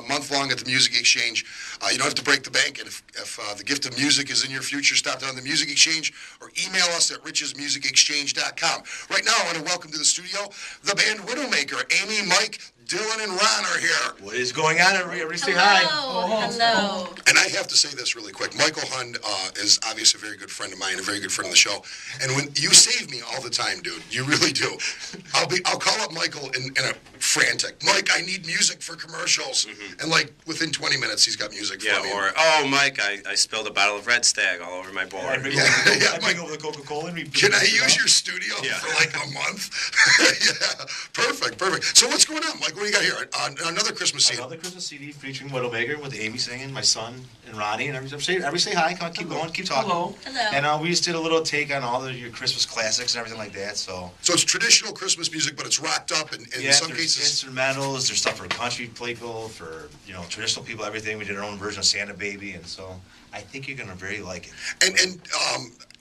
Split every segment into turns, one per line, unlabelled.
month long at the Music Exchange. You don't have to break the bank, and if the gift of music is in your future, stop down the Music Exchange or email us at richesmusicexchange.com. Right now, I want to welcome to the studio the band Widowmaker. Amy, Mike, Dylan, and Ron are here.
What is going on? Everybody say hi.
Hello.
And I have to say this really quick. Michael Hund is obviously a very good friend of mine, a very good friend of the show. And when you save me all the time, dude, you really do. I'll call up Michael in a frantic. Mike, I need music for commercials. Mm-hmm. And like within 20 minutes, he's got music for me.
Or, oh, Mike, I spilled a bottle of Red Stag all over my board.
I bring over the Coca-Cola.
Can I use your studio for like a month? Yeah, perfect. So what's going on, Mike? What do you got here? Another Christmas CD.
Another Christmas CD featuring Widowmaker with Amy singing, my son and Ronnie, and everybody say hi. Come on, keep going, keep talking.
Hello.
And we just did a little take on all your Christmas classics and everything like that. So
it's traditional Christmas music, but it's rocked up, and in some cases
instrumentals. There's stuff for country people, for traditional people, everything. We did our own version of Santa Baby, and so I think you're gonna very like it.
And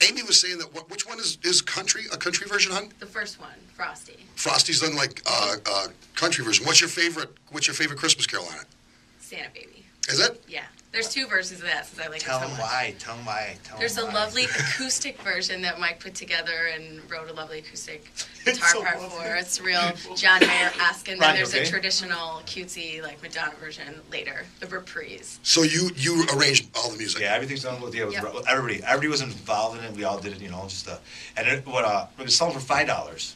Amy was saying that which one is country? A country version, hon?
The first one, Frosty.
Frosty's done like country version. What's your favorite Christmas carol on it?
Santa Baby.
Is it?
Yeah. There's two versions of that since I like it so much.
Tell them why.
There's a lovely acoustic version that Mike put together and wrote a lovely acoustic guitar part for. It's real John Mayer-esque, and then there's a traditional cutesy like Madonna version later, the reprise.
So you arranged all the music?
Yeah, everything's done with everybody. Everybody was involved in it. We all did it, we're selling for $5,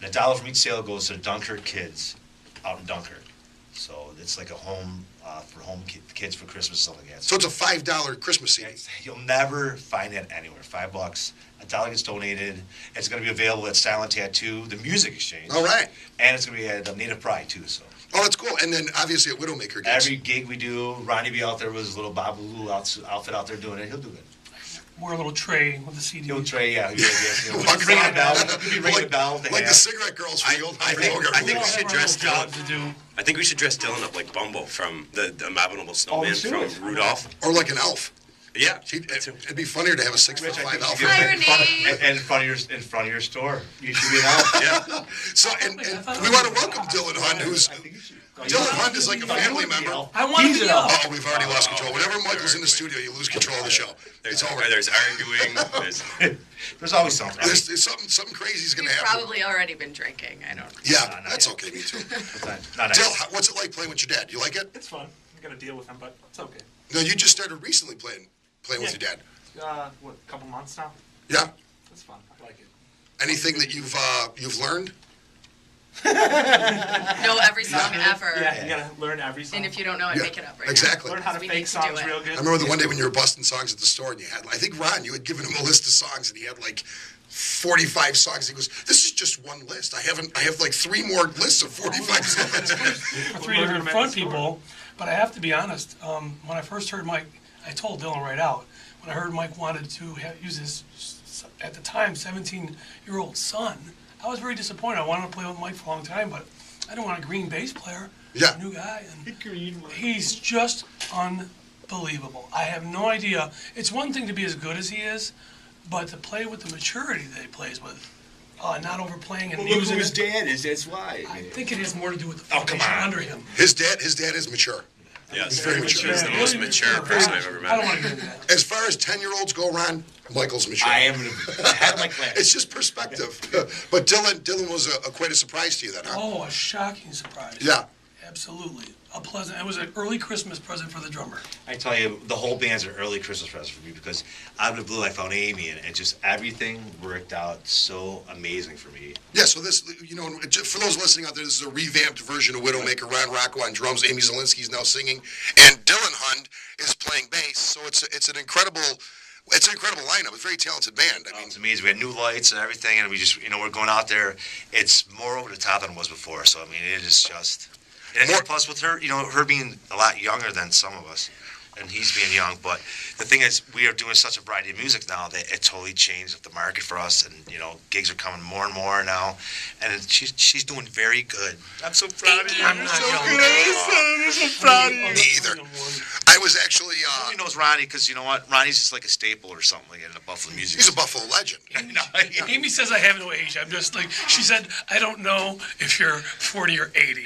and $1 from each sale goes to Dunkirk kids out in Dunkirk. So it's like a home for kids for Christmas, stuff like that.
So it's a $5 Christmas CD.
You'll never find that anywhere. $5. $1 gets donated. It's going to be available at Silent Tattoo, the Music Exchange.
All right.
And it's going to be at Native Pride too. So.
Oh, that's cool. And then obviously at Widowmaker gigs.
Every gig we do, Ronnie be out there with his little Babalu outfit out there doing it. He'll do it.
Wear a little tray with the CD.
He'll tray, yeah. He'll be ringing a bell. He'll be ringing a bell.
Like the cigarette girls field.
I think we should dress Dylan.
To do.
I think we should dress Dylan up like Bumbo from the Abominable Snowman from Rudolph.
Or like an elf.
Yeah.
It'd be funnier to have a 6'5" elf.
In front of your store. You should be an elf.
Yeah.
So and we want to welcome Dylan Hunt, who's Dylan Hunt is like a family member.
I want to be elf.
Oh, we've already lost control. Whenever Michael's in the studio, you lose control of the show. It's over.
There's arguing.
There's always something.
There's something crazy's going to happen.
We've probably already been drinking. I don't know.
Yeah, that's okay. Me too. Dill, what's it like playing with your dad? You like it?
It's fun. I got to deal with him, but it's okay.
No, you just started recently playing with your dad.
A couple months now?
Yeah.
It's fun. I like it.
Anything that you've learned?
Know every song ever.
Yeah, you gotta learn every song.
And if you don't know it, make it up right
Exactly.
Learn how to fake songs real good.
I remember the one day when you were busting songs at the store and you had, I think Ron, you had given him a list of songs and he had like 45 songs. He goes, "This is just one list. I have like 3 more lists of 45 songs."
For 3 different front people, but I have to be honest. When I first heard Mike, I told Dylan right out. When I heard Mike wanted to use his, at the time, 17-year-old son, I was very disappointed. I wanted to play with Mike for a long time, but I didn't want a green bass player.
Yeah.
A new guy. And he's just unbelievable. I have no idea. It's one thing to be as good as he is, but to play with the maturity that he plays with, not overplaying and
look who his dad is. That's why.
I think it has more to do with the foundation under him.
His dad is mature.
Yeah,
he's very mature.
He's the most mature person I've ever met.
I don't want to get into that.
As far as 10-year-olds go, Ron, Michael's mature.
I am ahead of my class.
It's just perspective. But Dylan was quite a surprise to you then, huh?
Oh, a shocking surprise.
Yeah.
Absolutely. It was an early Christmas present for the drummer.
I tell you, the whole band's an early Christmas present for me because out of the blue I found Amy and just everything worked out so amazing for me.
Yeah, so this, for those listening out there, this is a revamped version of Widowmaker. Ron Rocco on drums, Amy Zielinski is now singing, and Dylan Hund is playing bass. So it's an incredible lineup. It's a very talented band. I mean,
it's amazing. We had new lights and everything, and we just, we're going out there. It's more over the top than it was before. So I mean, it is just. And plus with her, her being a lot younger than some of us, and he's being young. But the thing is, we are doing such a variety of music now that it totally changed the market for us. And gigs are coming more and more now. And she's doing very good. I'm so proud of you.
I'm so proud of you. Me either. I was actually.
Nobody knows Ronnie because you know what? Ronnie's just like a staple or something like in the Buffalo music.
He's a Buffalo legend.
Amy says I have no age. I'm just like, she said, I don't know if you're 40 or 80.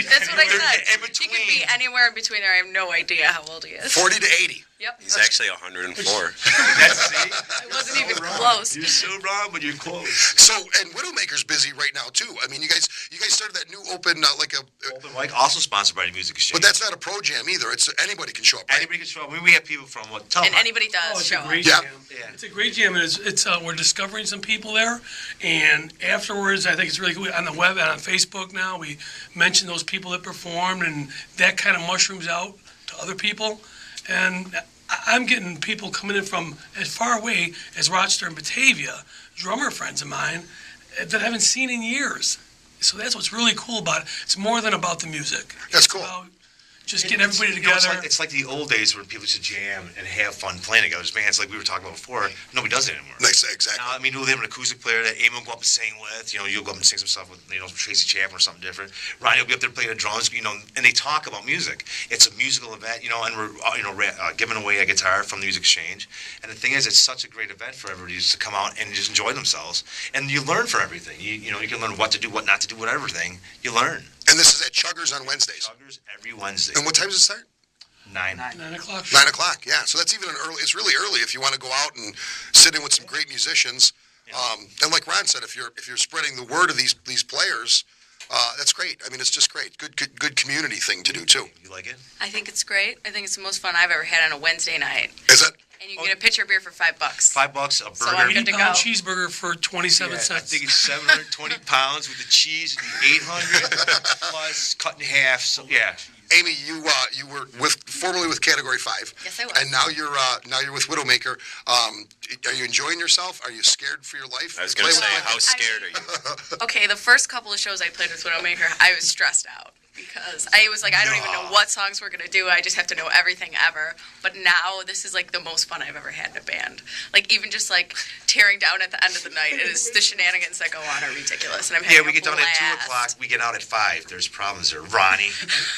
That's what I said.
In between.
He could be anywhere in between there. I have no idea how old he is.
40 to 80.
Yep.
He's actually 104.
I wasn't even close.
You're so wrong, but you're close.
So, and Widowmaker's busy right now too. I mean, you guys started that new open
Open mic, also sponsored by the Music Exchange.
but that's not a pro jam either. It's anybody can show up. Right?
Anybody can show up. We have people from what?
And anybody does
Oh, it's
show
a
up.
great
Yeah.
jam.
Yeah.
It's a great jam, and it's we're discovering some people there, and afterwards, I think it's really cool. On the web and on Facebook now, we mention those people that performed, and that kind of mushrooms out to other people, and I'm getting people coming in from as far away as Rochester and Batavia, drummer friends of mine, that I haven't seen in years. So that's what's really cool about it. It's more than about the music.
That's
It's
cool.
about just getting everybody
You know,
together.
it's like the old days when people used to jam and have fun playing together. It's bands like we were talking about before. Nobody does it anymore.
Exactly.
Now, I mean, we'll have an acoustic player that Amy will go up and sing with. You know, you'll go up and sing some stuff with, Tracy Chapman or something different. Ronnie will be up there playing the drums, and they talk about music. It's a musical event, and we're, giving away a guitar from the Music Exchange. And the thing is, it's such a great event for everybody just to come out and just enjoy themselves. And you learn from everything. You can learn what to do, what not to do, what everything. You learn.
And this is at Chuggers on Wednesdays.
Chuggers every Wednesday.
And what time does it start?
9.
9 o'clock.
9 o'clock. Yeah. So that's even an early. It's really early if you want to go out and sit in with some great musicians. And like Ron said, if you're spreading the word of these players, that's great. I mean, it's just great. Good community thing to do too.
You like it?
I think it's great. I think it's the most fun I've ever had on a Wednesday night.
Is it?
And you get a pitcher of beer for $5.
$5, a burger.
So I'm good to go.
80-pound cheeseburger for 27
I
cents.
think it's 720 pounds with the cheese, the 800 plus cut in half. So yeah,
Amy, you were formerly with Category 5.
Yes, I was.
And now you're with Widowmaker. Are you enjoying yourself? Are you scared for your life?
I was going to
Play
say,
with
how scared are you?
Okay, the first couple of shows I played with Widowmaker, I was stressed out because I was like, I don't even know what songs we're going to do. I just have to know everything ever. But now this is like the most fun I've ever had in a band. Like even just like tearing down at the end of the night, it is the shenanigans that go on are ridiculous. And I'm having
we get
a
done at 2
blast.
o'clock. We get out at 5. There's problems there. Ronnie.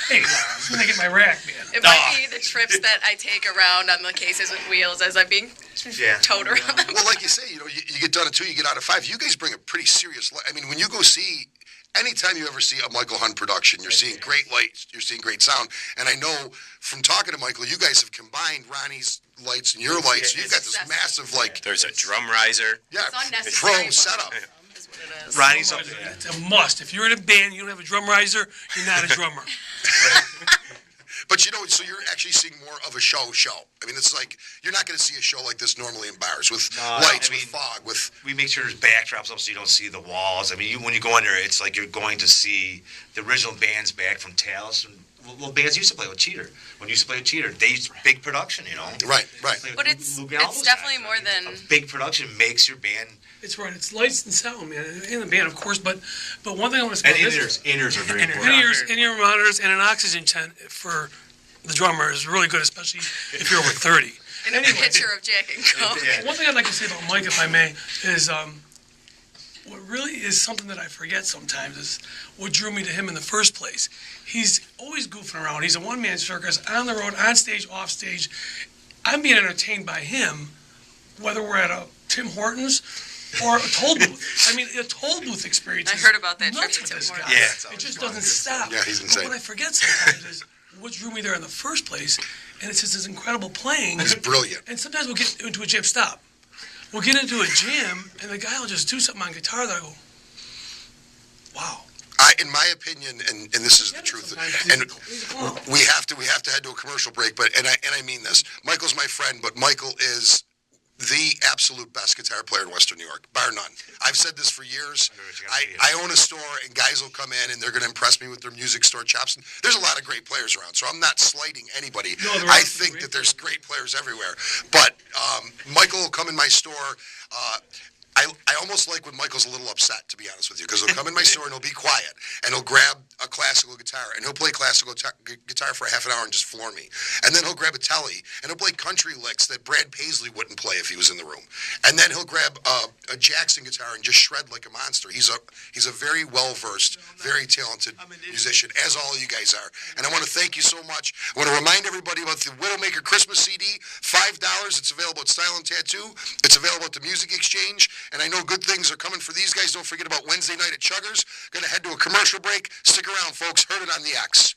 Hey, I'm gonna get my rack, man.
It might be the trips that I take around on the cases with wheels as I'm being
Yeah.
towed around them.
Well, like you say, you get done at 2, you get out at 5. You guys bring a pretty serious. I mean, when you go see. Anytime you ever see a Michael Hunt production, you're seeing great lights, you're seeing great sound. And I know from talking to Michael, you guys have combined Ronnie's lights and your lights. So you've got this massive,
There's a drum riser.
yeah,
It's unnecessary.
pro setup.
Is what it is.
Ronnie's up there.
It's a must. If you're in a band, you don't have a drum riser, you're not a drummer.
But so you're actually seeing more of a show. I mean, it's like, you're not going to see a show like this normally in bars with lights, with fog, with...
We make sure there's backdrops up so you don't see the walls. I mean, when you go in there, it's like you're going to see the original bands back from Taos. Well, bands used to play with Cheater. When you used to play with Cheater, they used big production,
Right.
But it's definitely more than...
A big production makes your band...
It's right. It's lights and sound, man. In the band, of course, but one thing I want to say
And
about this...
in-ears are very important.
In-ear monitors and an oxygen tent for the drummer is really good, especially if you're over 30.
And a picture of Jack and Coke.
Yeah.
One thing I'd like to say about Mike, if I may, is what really is something that I forget sometimes is what drew me to him in the first place. He's always goofing around. He's a one-man circus, on the road, on stage, off stage. I'm being entertained by him, whether we're at a Tim Hortons or a toll booth. I mean, a toll booth experience.
I heard about that trip
nuts
to
with
Tim
this guy.
Hortons.
Yeah.
It just doesn't stop.
Yeah, he's insane.
But what I forget sometimes is what drew me there in the first place, and it's just his incredible playing.
He's brilliant.
And sometimes we'll get into a jam. Stop. We'll get into a jam, and the guy will just do something on guitar that I go, wow.
In my opinion, and this is the truth, and we have to head to a commercial break, but and I mean this. Michael's my friend, but Michael is the absolute best guitar player in Western New York, bar none. I've said this for years. I own a store, and guys will come in, and they're going to impress me with their music store chops. And there's a lot of great players around, so I'm not slighting anybody.
No,
I think that there's great players everywhere. But Michael will come in my store. I almost like when Michael's a little upset, to be honest with you, because he'll come in my store and he'll be quiet, and he'll grab a classical guitar, and he'll play classical guitar for a half an hour and just floor me. And then he'll grab a telly, and he'll play country licks that Brad Paisley wouldn't play if he was in the room. And then he'll grab a Jackson guitar and just shred like a monster. He's a very well-versed, very talented musician, as all of you guys are. And I want to thank you so much. I want to remind everybody about the Widowmaker Christmas CD, $5. It's available at Style and Tattoo. It's available at the Music Exchange. And I know good things are coming for these guys. Don't forget about Wednesday night at Chuggers. Going to head to a commercial break. Stick around, folks. Heard it on the X.